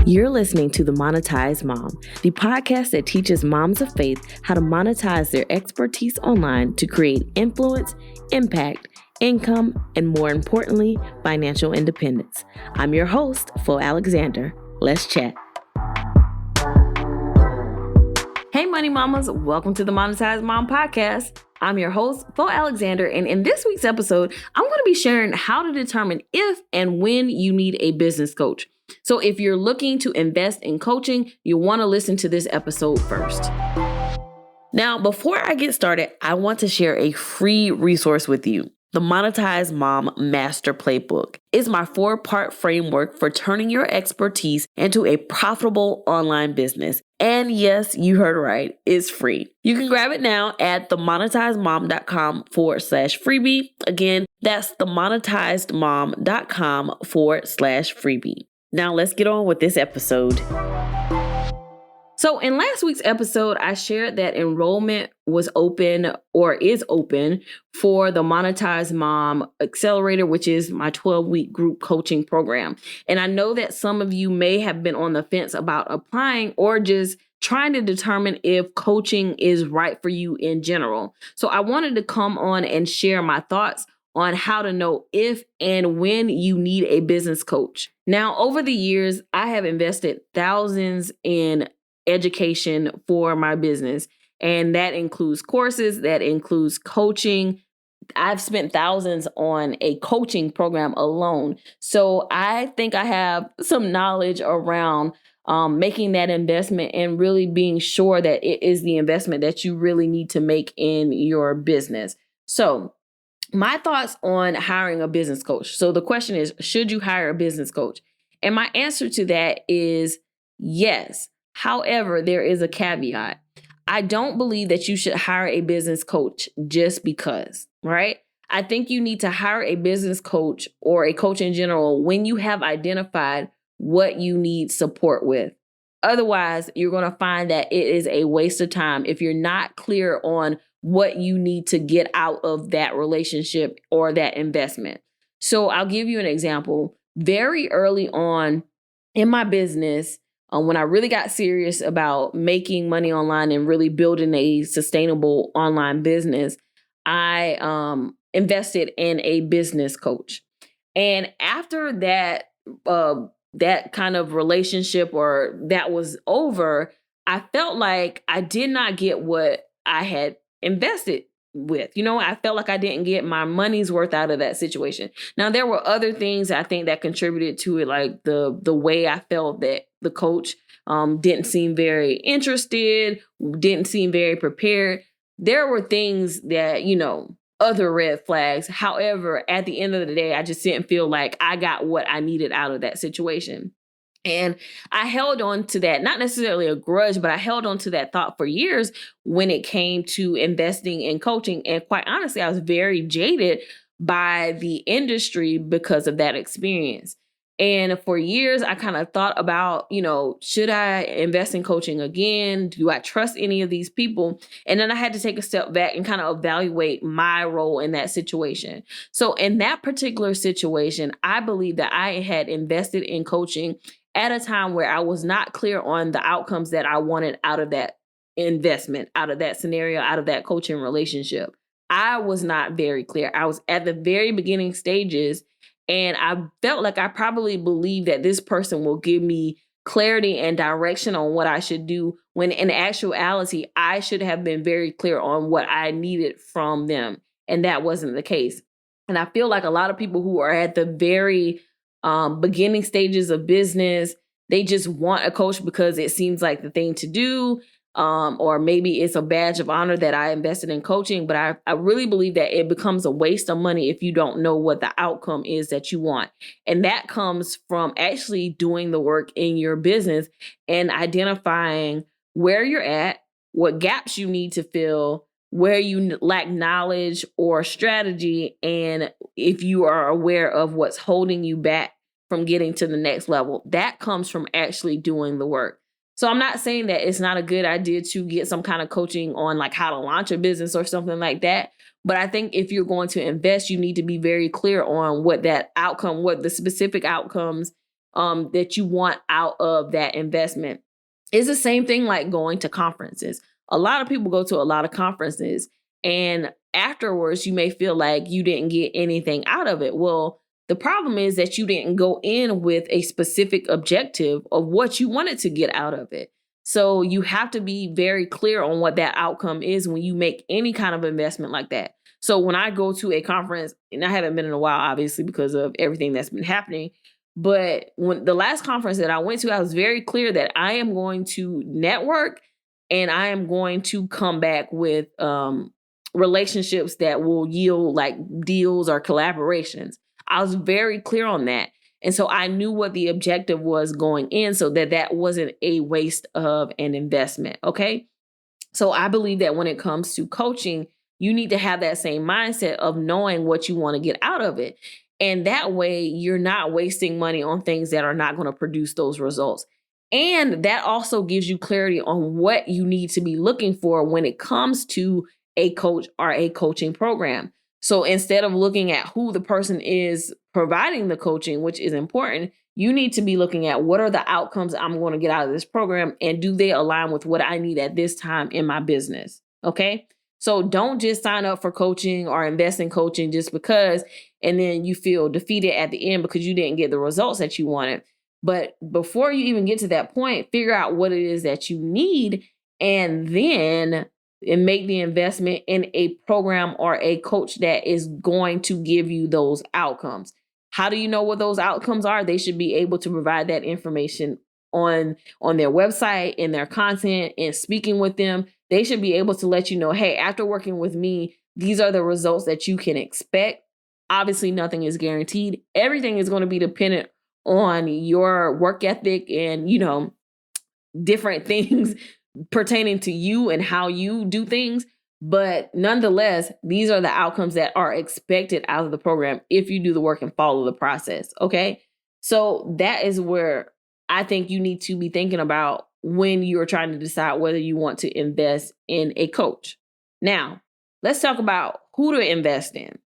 You're listening to The Monetized Mom, the podcast that teaches moms of faith how to monetize their expertise online to create influence, impact, income, and more importantly, financial independence. I'm your host, Flo Alexander. Let's chat. Hey, Money Mamas, welcome to the Monetized Mom podcast. I'm your host, Flo Alexander, and in this week's episode, I'm going to be sharing how to determine if and when you need a business coach. So if you're looking to invest in coaching, you'll want to listen to this episode first. Now, before I get started, I want to share a free resource with you. The Monetized Mom Master Playbook is my 4-part framework for turning your expertise into a profitable online business. And yes, you heard right, it's free. You can grab it now at themonetizedmom.com/freebie. Again, that's themonetizedmom.com/freebie. Now let's get on with this episode. So in last week's episode, I shared that enrollment was open or is open for the Monetized Mom Accelerator, which is my 12-week group coaching program. And I know that some of you may have been on the fence about applying or just trying to determine if coaching is right for you in general. So I wanted to come on and share my thoughts on how to know if and when you need a business coach. Now, over the years, I have invested thousands in education for my business, and that includes courses, that includes coaching. I've spent thousands on a coaching program alone. So I think I have some knowledge around making that investment and really being sure that it is the investment that you really need to make in your business. So my thoughts on hiring a business coach. So the question is, should you hire a business coach? And my answer to that is yes. However, there is a caveat. I don't believe that you should hire a business coach just because, right? I think you need to hire a business coach or a coach in general when you have identified what you need support with. Otherwise, you're going to find that it is a waste of time if you're not clear on what you need to get out of that relationship or that investment. So I'll give you an example. Very early on in my business, when I really got serious about making money online and really building a sustainable online business, I invested in a business coach. And after that, that kind of relationship or that was over, I felt like I did not get what I had invested with. I felt like I didn't get my money's worth out of that situation. Now, there were other things I think that contributed to it, like the way I felt that the coach didn't seem very interested, didn't seem very prepared. There were things that, other red flags. However, at the end of the day, I just didn't feel like I got what I needed out of that situation. And I held on to that, not necessarily a grudge, but I held on to that thought for years when it came to investing in coaching. And quite honestly, I was very jaded by the industry because of that experience. And for years, I kind of thought about, should I invest in coaching again? Do I trust any of these people? And then I had to take a step back and kind of evaluate my role in that situation. So in that particular situation, I believe that I had invested in coaching at a time where I was not clear on the outcomes that I wanted out of that investment, out of that scenario, out of that coaching relationship. I was not very clear. I was at the very beginning stages, and I felt like I probably believed that this person will give me clarity and direction on what I should do, when in actuality, I should have been very clear on what I needed from them. And that wasn't the case. And I feel like a lot of people who are at the very beginning stages of business, they just want a coach because it seems like the thing to do. Or maybe it's a badge of honor that I invested in coaching, but I really believe that it becomes a waste of money if you don't know what the outcome is that you want. And that comes from actually doing the work in your business and identifying where you're at, what gaps you need to fill, where you lack knowledge or strategy, and if you are aware of what's holding you back from getting to the next level. That comes from actually doing the work. So I'm not saying that it's not a good idea to get some kind of coaching on like how to launch a business or something like that. But I think if you're going to invest, you need to be very clear on what that outcome, what the specific outcomes that you want out of that investment. It's the same thing like going to conferences. A lot of people go to a lot of conferences, and afterwards you may feel like you didn't get anything out of it. Well, the problem is that you didn't go in with a specific objective of what you wanted to get out of it. So you have to be very clear on what that outcome is when you make any kind of investment like that. So when I go to a conference, and I haven't been in a while, obviously, because of everything that's been happening, but when the last conference that I went to, I was very clear that I am going to network and I am going to come back with relationships that will yield like deals or collaborations. I was very clear on that. And so I knew what the objective was going in, so that wasn't a waste of an investment. Okay. So I believe that when it comes to coaching, you need to have that same mindset of knowing what you want to get out of it. And that way you're not wasting money on things that are not going to produce those results. And that also gives you clarity on what you need to be looking for when it comes to a coach or a coaching program. So instead of looking at who the person is providing the coaching, which is important, you need to be looking at what are the outcomes I'm going to get out of this program, and do they align with what I need at this time in my business? Okay. So don't just sign up for coaching or invest in coaching just because, and then you feel defeated at the end because you didn't get the results that you wanted. But before you even get to that point, figure out what it is that you need, and then make the investment in a program or a coach that is going to give you those outcomes. How do you know what those outcomes are? They should be able to provide that information on their website, in their content, and speaking with them. They should be able to let you know, hey, after working with me, these are the results that you can expect. Obviously, nothing is guaranteed. Everything is going to be dependent on your work ethic and, different things pertaining to you and how you do things. But nonetheless, these are the outcomes that are expected out of the program if you do the work and follow the process. Okay. So that is where I think you need to be thinking about when you're trying to decide whether you want to invest in a coach. Now, let's talk about who to invest in.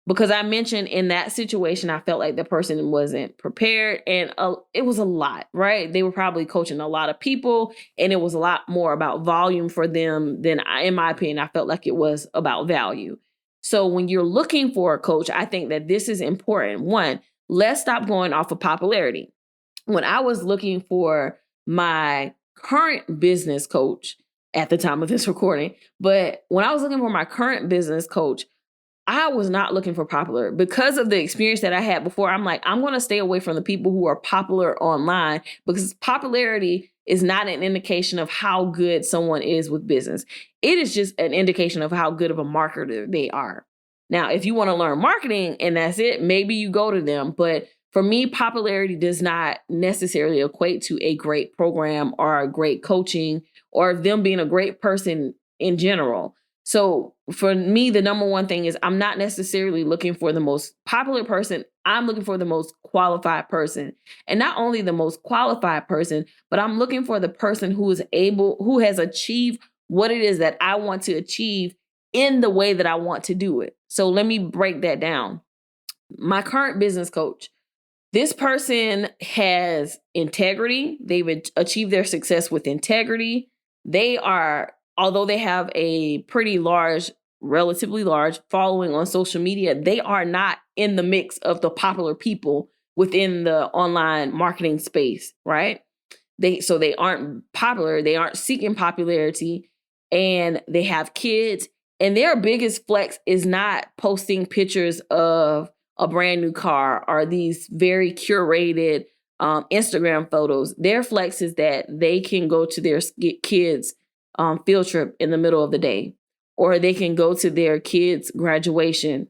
Because I mentioned in that situation, I felt like the person wasn't prepared, and it was a lot, right? They were probably coaching a lot of people, and it was a lot more about volume for them than in my opinion, I felt like it was about value. So when you're looking for a coach, I think that this is important. One, let's stop going off of popularity. When I was looking for my current business coach at the time of this recording, but when I was looking for my current business coach, I was not looking for popular because of the experience that I had before. I'm like, I'm going to stay away from the people who are popular online, because popularity is not an indication of how good someone is with business. It is just an indication of how good of a marketer they are. Now, if you want to learn marketing and that's it, maybe you go to them. But for me, popularity does not necessarily equate to a great program or a great coaching or them being a great person in general. So for me, the number one thing is I'm not necessarily looking for the most popular person. I'm looking for the most qualified person. And not only the most qualified person, but I'm looking for the person who has achieved what it is that I want to achieve in the way that I want to do it. So let me break that down. My current business coach, this person has integrity. They've achieved their success with integrity. Although they have a pretty relatively large following on social media, they are not in the mix of the popular people within the online marketing space, right? They aren't popular. They aren't seeking popularity, and they have kids. And their biggest flex is not posting pictures of a brand new car or these very curated Instagram photos. Their flex is that they can go to their kids' field trip in the middle of the day, or they can go to their kids' graduation,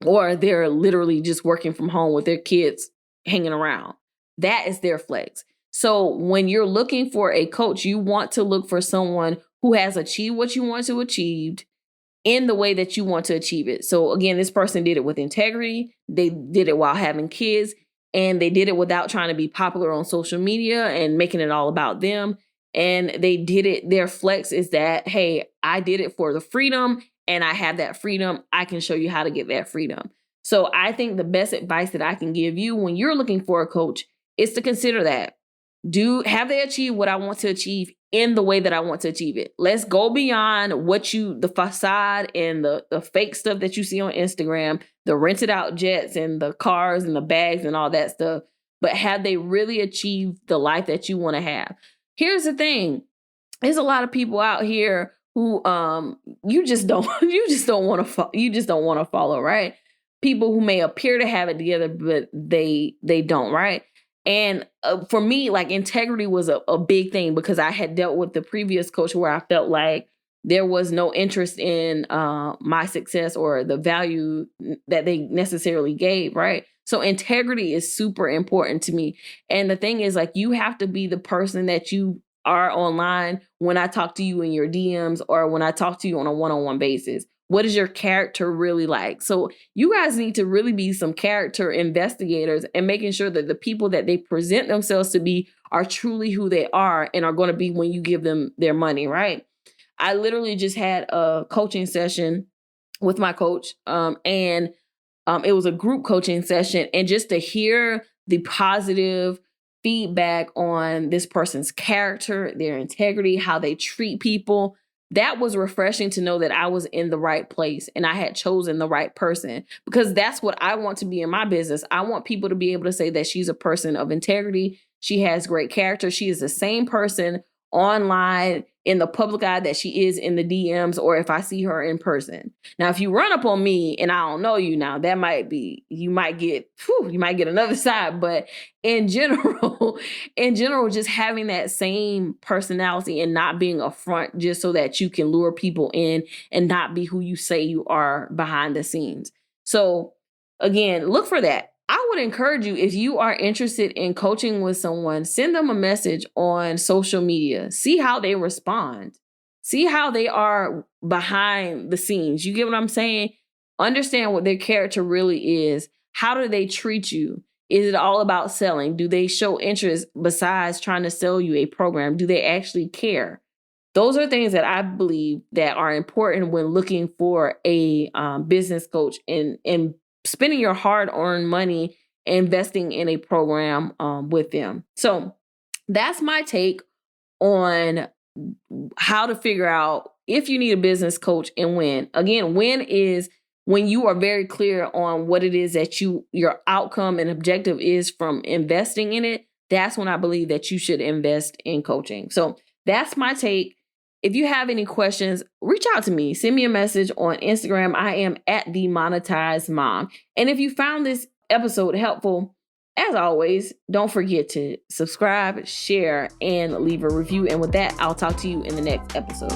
or they're literally just working from home with their kids hanging around. That is their flex. So when you're looking for a coach, you want to look for someone who has achieved what you want to achieve in the way that you want to achieve it. So again, this person did it with integrity. They did it while having kids, and they did it without trying to be popular on social media and making it all about them. And they did it. Their flex is that, hey, I did it for the freedom, and I have that freedom. I can show you how to get that freedom. So I think the best advice that I can give you when you're looking for a coach is to consider that. Have they achieved what I want to achieve in the way that I want to achieve it? Let's go beyond the facade and the fake stuff that you see on Instagram, the rented out jets and the cars and the bags and all that stuff. But have they really achieved the life that you want to have? Here's the thing. There's a lot of people out here who you just don't want to follow, right? People who may appear to have it together, but they don't, right? And for me, like, integrity was a big thing, because I had dealt with the previous coach where I felt like there was no interest in my success or the value that they necessarily gave, right? So integrity is super important to me. And the thing is, like, you have to be the person that you are online when I talk to you in your DMs or when I talk to you on a one-on-one basis. What is your character really like? So you guys need to really be some character investigators and making sure that the people that they present themselves to be are truly who they are and are going to be when you give them their money, right? I literally just had a coaching session with my coach, and it was a group coaching session. And just to hear the positive feedback on this person's character, their integrity, how they treat people, that was refreshing to know that I was in the right place and I had chosen the right person, because that's what I want to be in my business. I want people to be able to say that she's a person of integrity. She has great character. She is the same person online in the public eye that she is in the DMs, or if I see her in person. Now, if you run up on me and I don't know you now, you might get another side. But in general, just having that same personality and not being a front just so that you can lure people in and not be who you say you are behind the scenes. So again, look for that. I would encourage you, if you are interested in coaching with someone, send them a message on social media. See how they respond. See how they are behind the scenes. You get what I'm saying? Understand what their character really is. How do they treat you? Is it all about selling? Do they show interest besides trying to sell you a program? Do they actually care? Those are things that I believe that are important when looking for a business coach and spending your hard-earned money investing in a program with them. So that's my take on how to figure out if you need a business coach and when. Again, when is when you are very clear on what it is that your outcome and objective is from investing in it. That's when I believe that you should invest in coaching. So that's my take. If you have any questions, reach out to me. Send me a message on Instagram. I am at The Monetized Mom. And if you found this episode helpful, as always, don't forget to subscribe, share, and leave a review. And with that, I'll talk to you in the next episode.